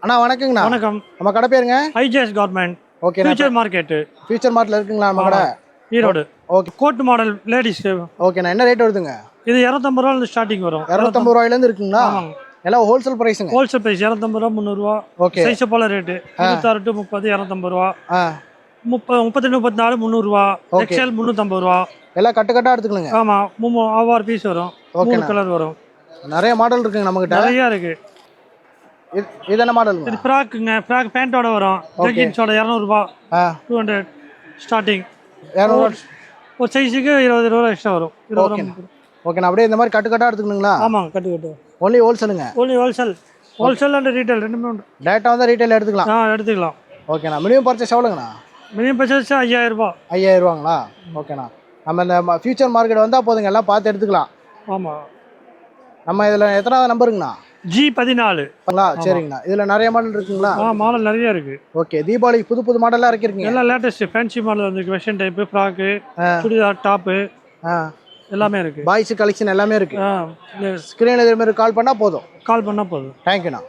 அண்ணா வணக்கங்கண்ணா. வணக்கம். நம்ம கடை பேருங்க? IGS garment. Okay. Future market. Future மார்ட்ல இருக்குங்களா நம்ம கடை? Erode. Okay. Coat model ladies. ஓகேண்ணா. என்ன ரேட் வருதுங்க? இது 250 ரூபாயிலிருந்து ஸ்டார்டிங் வரும். 250 ரூபாயிலேருந்து இருக்குங்களா? எல்லாம் ஹோல்சேல் பிரைஸுங்க? ஹோல்சேல் பிரைஸ் 250 ரூபா 300 ரூபா. ஓகே. சைஸ் போல ரேட்டு 26 டு 30 250 ரூபா. 32 34 300 ரூபா. எக்ஸ்எல் 350 ரூபா. எல்லாம் கட்டு எடுத்துக்கலுங்க. ஆமா 6 பீஸ் வரும். 3 கலர் வரும். நிறைய மாடல் இருக்குங்க நம்ம கிட்ட. நிறைய இருக்கு. இது என்ன மாடல்? இது ஃப்ராக்குங்க. ஃப்ராக் பேண்டோட வரும். ஜெகின்ஸோட 200 ரூபா. 200 ஸ்டார்டிங். 200 ஒரு சைஸுக்கு 20 ரூபா எக்ஸ்ட்ரா வரும். ஓகே. அப்படியே இந்த மாதிரி கட்டு எடுத்துக்கணுங்களா? ஆமாங்க கட்டு. ஒன்லி ஹோல்சேலுங்க? ஒன்லி ஹோல்சேல் அண்ட் ரீட்டைல் ரெண்டுமே உண்டு. டேட்டா வந்து ரீட்டைல் எடுத்துக்கலாம்? எடுத்துக்கலாம். ஓகேண்ணா. மினிமம் பர்ச்சேஸ் எவ்வளோங்கண்ணா? மினிமம் பர்ச்சேஸ் 5000 ரூபா. 5000 ரூபாங்களா? ஓகேண்ணா. நம்ம இந்த ஃபியூச்சர் மார்க்கெட் வந்தால் போதுங்க, எல்லாம் பார்த்து எடுத்துக்கலாம். ஆமாம். நம்ம இதில் எத்தனாவது நம்பருங்கண்ணா? G14. சரிங்கண்ணா. இதில் நிறைய மாடல் இருக்குங்களா? மாடல் நிறைய இருக்கு. ஓகே. தீபாவளிக்கு புது மாடல்லாம் இறக்கிருக்கீங்க? எல்லாம் லேட்டஸ்ட் ஃபேன்சி மாடல் வந்துருக்கு. Western type, frock, churidar, top எல்லாமே இருக்கு. பாய்ஸ் கலெக்ஷன் எல்லாமே இருக்கு. ஸ்க்ரீனில் இதே மாதிரி கால் பண்ணால் போதும். கால் பண்ணால் போதும். தேங்க்யூண்ணா.